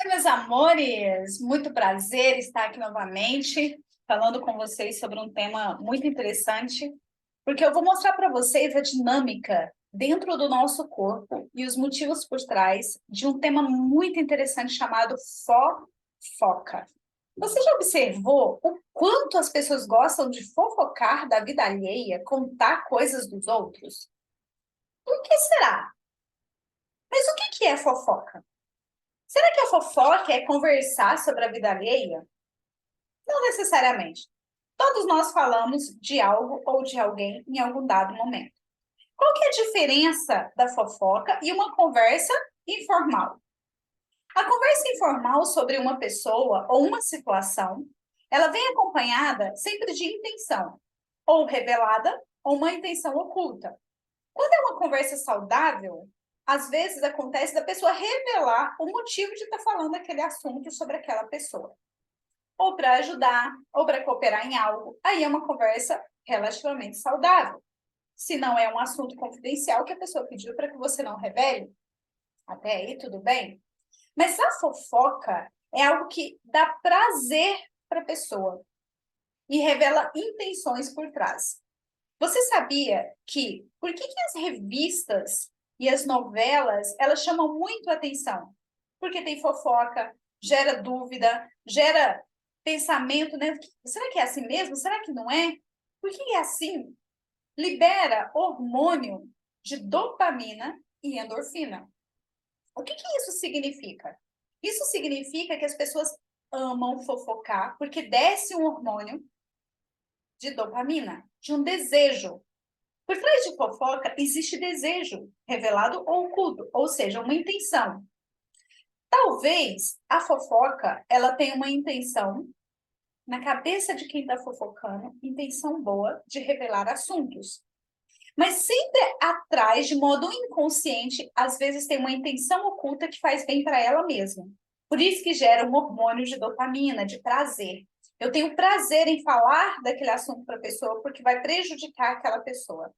Oi, meus amores, muito prazer estar aqui novamente, falando com vocês sobre um tema muito interessante, porque eu vou mostrar para vocês a dinâmica dentro do nosso corpo e os motivos por trás de um tema muito interessante chamado fofoca. Você já observou o quanto as pessoas gostam de fofocar da vida alheia, contar coisas dos outros? Por que será? Mas o que é fofoca? Será que a fofoca é conversar sobre a vida alheia? Não necessariamente. Todos nós falamos de algo ou de alguém em algum dado momento. Qual que é a diferença da fofoca e uma conversa informal? A conversa informal sobre uma pessoa ou uma situação, ela vem acompanhada sempre de intenção, ou revelada, ou uma intenção oculta. Quando é uma conversa saudável, às vezes acontece da pessoa revelar o motivo de estar falando aquele assunto sobre aquela pessoa. Ou para ajudar, ou para cooperar em algo. Aí é uma conversa relativamente saudável. Se não é um assunto confidencial que a pessoa pediu para que você não revele, até aí tudo bem. Mas a fofoca é algo que dá prazer para a pessoa e revela intenções por trás. Você sabia que por que as revistas e as novelas elas chamam muito a atenção? Porque tem fofoca, gera dúvida, gera pensamento, né? Será que é assim mesmo? Será que não é? Por que é assim? Libera hormônio de dopamina e endorfina. O que isso significa? Isso significa que as pessoas amam fofocar porque desce um hormônio de dopamina, de um desejo. Por trás de fofoca existe desejo, revelado ou oculto, ou seja, uma intenção. Talvez a fofoca ela tenha uma intenção na cabeça de quem está fofocando, intenção boa de revelar assuntos. Mas sempre atrás, de modo inconsciente, às vezes tem uma intenção oculta que faz bem para ela mesma. Por isso que gera um hormônio de dopamina, de prazer. Eu tenho prazer em falar daquele assunto para a pessoa porque vai prejudicar aquela pessoa.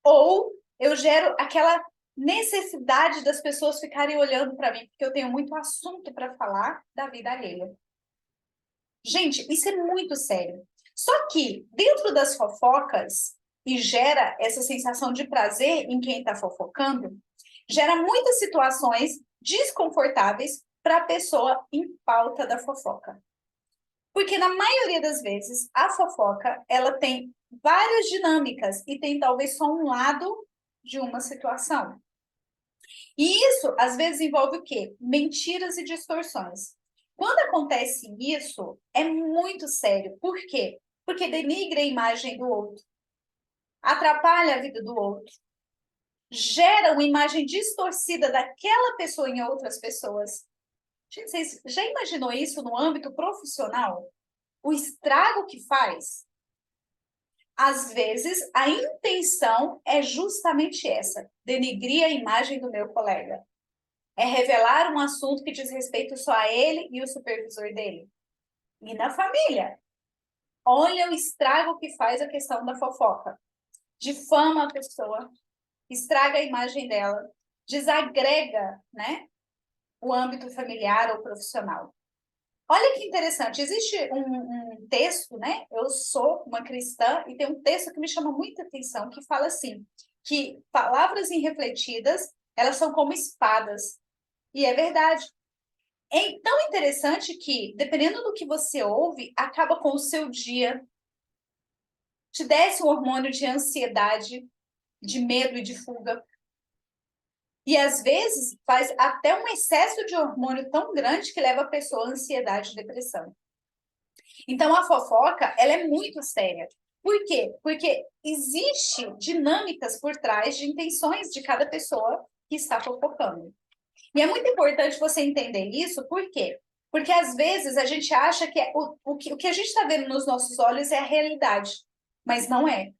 Ou eu gero aquela necessidade das pessoas ficarem olhando para mim, porque eu tenho muito assunto para falar da vida alheia. Gente, isso é muito sério. Só que, dentro das fofocas, e gera essa sensação de prazer em quem está fofocando, gera muitas situações desconfortáveis para a pessoa em pauta da fofoca. Porque, na maioria das vezes, a fofoca, ela tem várias dinâmicas e tem talvez só um lado de uma situação. E isso, às vezes, envolve o quê? Mentiras e distorções. Quando acontece isso, é muito sério. Por quê? Porque denigra a imagem do outro, atrapalha a vida do outro, gera uma imagem distorcida daquela pessoa em outras pessoas. Gente, vocês já imaginou isso no âmbito profissional? O estrago que faz? Às vezes, a intenção é justamente essa: denigrir a imagem do meu colega. É revelar um assunto que diz respeito só a ele e o supervisor dele. E na família. Olha o estrago que faz a questão da fofoca. Difama a pessoa, estraga a imagem dela, desagrega, né, o âmbito familiar ou profissional. Olha que interessante, existe um texto, né? Eu sou uma cristã e tem um texto que me chama muita atenção, que fala assim, que palavras irrefletidas, elas são como espadas. E é verdade. É tão interessante que, dependendo do que você ouve, acaba com o seu dia, te desce um hormônio de ansiedade, de medo e de fuga. E, às vezes, faz até um excesso de hormônio tão grande que leva a pessoa à ansiedade e depressão. Então, a fofoca, ela é muito séria. Por quê? Porque existe dinâmicas por trás de intenções de cada pessoa que está fofocando. E é muito importante você entender isso, por quê? Porque, às vezes, a gente acha que o que a gente está vendo nos nossos olhos é a realidade, mas não é.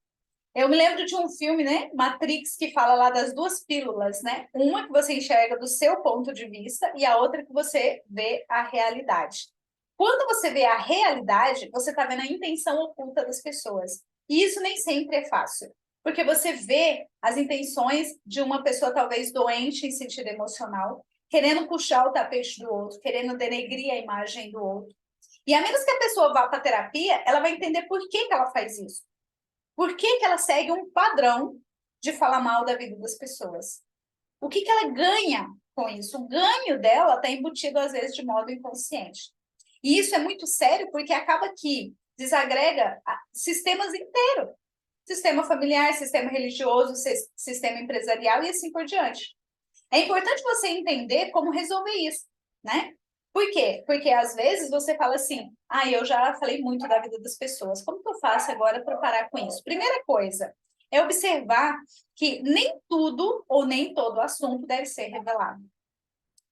Eu me lembro de um filme, né, Matrix, que fala lá das duas pílulas, né? Uma que você enxerga do seu ponto de vista e a outra que você vê a realidade. Quando você vê a realidade, você está vendo a intenção oculta das pessoas. E isso nem sempre é fácil, porque você vê as intenções de uma pessoa talvez doente em sentido emocional, querendo puxar o tapete do outro, querendo denegrir a imagem do outro. E a menos que a pessoa vá para a terapia, ela vai entender por que ela faz isso. Por que ela segue um padrão de falar mal da vida das pessoas. O que ela ganha com isso? O ganho dela está embutido, às vezes, de modo inconsciente. E isso é muito sério porque acaba que desagrega sistemas inteiros. Sistema familiar, sistema religioso, sistema empresarial e assim por diante. É importante você entender como resolver isso, né? Por quê? Porque às vezes você fala assim, eu já falei muito da vida das pessoas, como que eu faço agora para parar com isso? Primeira coisa é observar que nem tudo ou nem todo assunto deve ser revelado.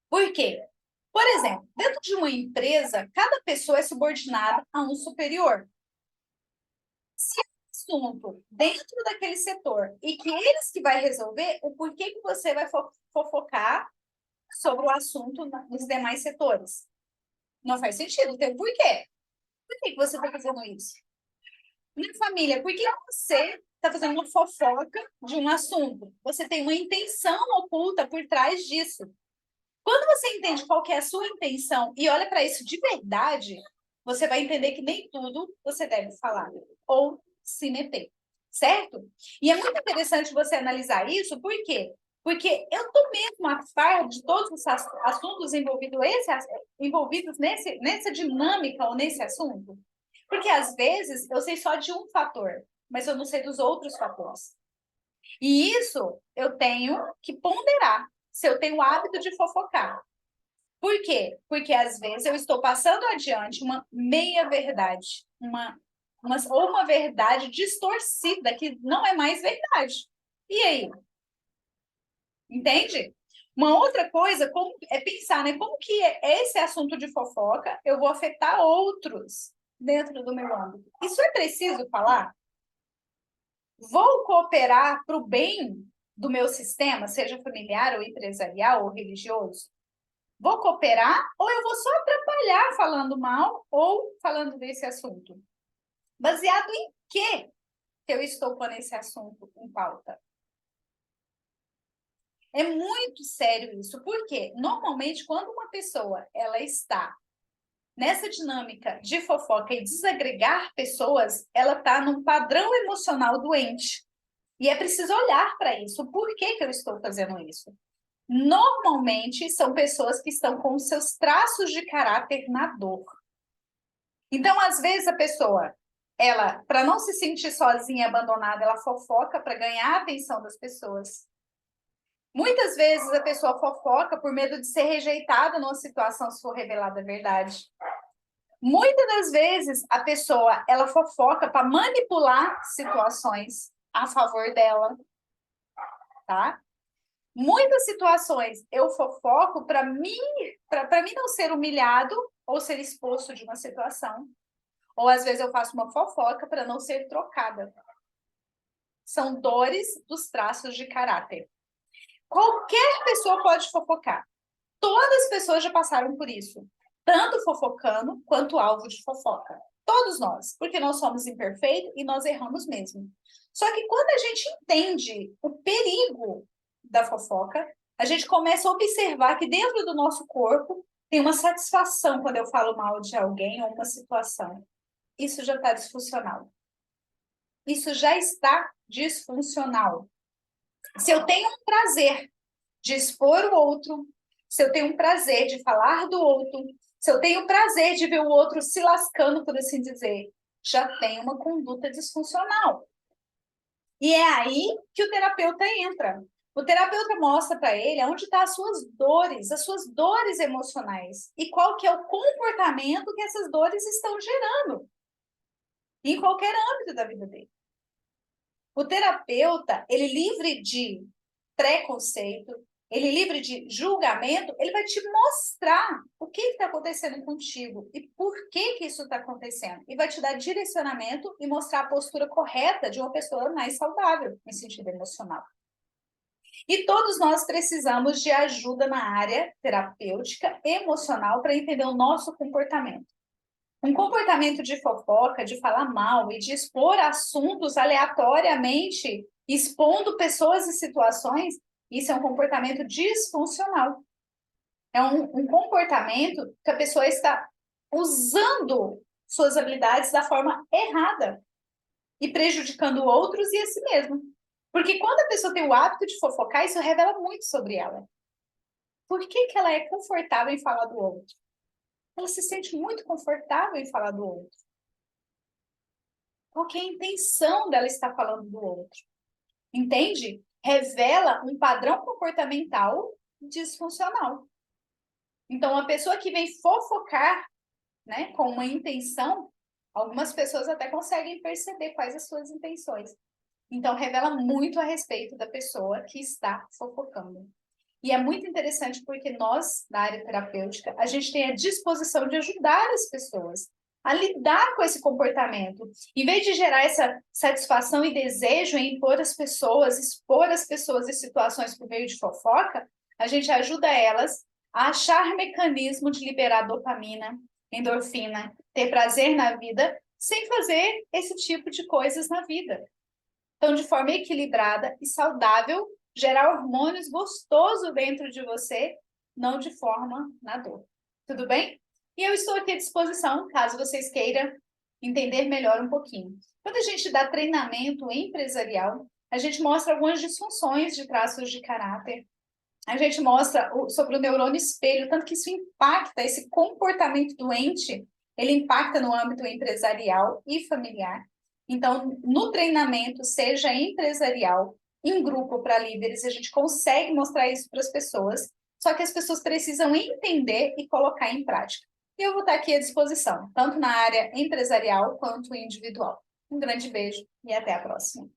Por quê? Por exemplo, dentro de uma empresa, cada pessoa é subordinada a um superior. Se assunto dentro daquele setor e que eles que vai resolver, o porquê que você vai fofocar sobre o assunto nos demais setores? Não faz sentido, tem um porquê. Por que você está fazendo isso? Minha família, por que você está fazendo uma fofoca de um assunto? Você tem uma intenção oculta por trás disso. Quando você entende qual que é a sua intenção e olha para isso de verdade, você vai entender que nem tudo você deve falar ou se meter, certo? E é muito interessante você analisar isso, por quê? Porque eu estou mesmo a par de todos os assuntos envolvidos nessa dinâmica ou nesse assunto. Porque, às vezes, eu sei só de um fator, mas eu não sei dos outros fatores. E isso eu tenho que ponderar se eu tenho o hábito de fofocar. Por quê? Porque, às vezes, eu estou passando adiante uma meia-verdade, ou uma verdade distorcida, que não é mais verdade. E aí? Entende? Uma outra coisa é pensar, né? Como que esse assunto de fofoca eu vou afetar outros dentro do meu âmbito? Isso é preciso falar? Vou cooperar para o bem do meu sistema, seja familiar ou empresarial ou religioso? Vou cooperar ou eu vou só atrapalhar falando mal ou falando desse assunto? Baseado em quê que eu estou pondo esse assunto em pauta? É muito sério isso, porque normalmente quando uma pessoa ela está nessa dinâmica de fofoca e desagregar pessoas, ela está num padrão emocional doente. E é preciso olhar para isso. Por que eu estou fazendo isso? Normalmente são pessoas que estão com seus traços de caráter na dor. Então, às vezes, a pessoa, ela, para não se sentir sozinha, abandonada, ela fofoca para ganhar a atenção das pessoas. Muitas vezes a pessoa fofoca por medo de ser rejeitada numa situação se for revelada a verdade. Muitas das vezes a pessoa, ela fofoca para manipular situações a favor dela, tá? Muitas situações eu fofoco para mim não ser humilhado ou ser exposto de uma situação. Ou às vezes eu faço uma fofoca para não ser trocada. São dores dos traços de caráter. Qualquer pessoa pode fofocar. Todas as pessoas já passaram por isso. Tanto fofocando quanto alvo de fofoca. Todos nós, porque nós somos imperfeitos e nós erramos mesmo. Só que quando a gente entende o perigo da fofoca, a gente começa a observar que dentro do nosso corpo tem uma satisfação quando eu falo mal de alguém ou uma situação. Isso já está disfuncional. Isso já está disfuncional. Se eu tenho um prazer de expor o outro, se eu tenho um prazer de falar do outro, se eu tenho prazer de ver o outro se lascando, por assim dizer, já tem uma conduta disfuncional. E é aí que o terapeuta entra. O terapeuta mostra para ele onde estão as suas dores emocionais, e qual que é o comportamento que essas dores estão gerando em qualquer âmbito da vida dele. O terapeuta, ele livre de preconceito, ele livre de julgamento, ele vai te mostrar o que está acontecendo contigo e por que isso está acontecendo. E vai te dar direcionamento e mostrar a postura correta de uma pessoa mais saudável em sentido emocional. E todos nós precisamos de ajuda na área terapêutica emocional para entender o nosso comportamento. Um comportamento de fofoca, de falar mal e de expor assuntos aleatoriamente, expondo pessoas e situações, isso é um comportamento disfuncional. É um comportamento que a pessoa está usando suas habilidades da forma errada e prejudicando outros e a si mesmo. Porque quando a pessoa tem o hábito de fofocar, isso revela muito sobre ela. Por que ela é confortável em falar do outro? Ela se sente muito confortável em falar do outro. Qual que é a intenção dela estar falando do outro? Entende? Revela um padrão comportamental disfuncional. Então, a pessoa que vem fofocar, né, com uma intenção, algumas pessoas até conseguem perceber quais as suas intenções. Então, revela muito a respeito da pessoa que está fofocando. E é muito interessante porque nós, na área terapêutica, a gente tem a disposição de ajudar as pessoas a lidar com esse comportamento. Em vez de gerar essa satisfação e desejo em impor as pessoas, expor as pessoas em situações por meio de fofoca, a gente ajuda elas a achar mecanismo de liberar dopamina, endorfina, ter prazer na vida, sem fazer esse tipo de coisas na vida. Então, de forma equilibrada e saudável, gerar hormônios gostosos dentro de você, não de forma na dor. Tudo bem? E eu estou aqui à disposição, caso vocês queiram entender melhor um pouquinho. Quando a gente dá treinamento empresarial, a gente mostra algumas disfunções de traços de caráter. A gente mostra sobre o neurônio espelho, tanto que isso impacta, esse comportamento doente, ele impacta no âmbito empresarial e familiar. Então, no treinamento, seja empresarial, em grupo para líderes, a gente consegue mostrar isso para as pessoas, só que as pessoas precisam entender e colocar em prática. E eu vou estar aqui à disposição, tanto na área empresarial quanto individual. Um grande beijo e até a próxima.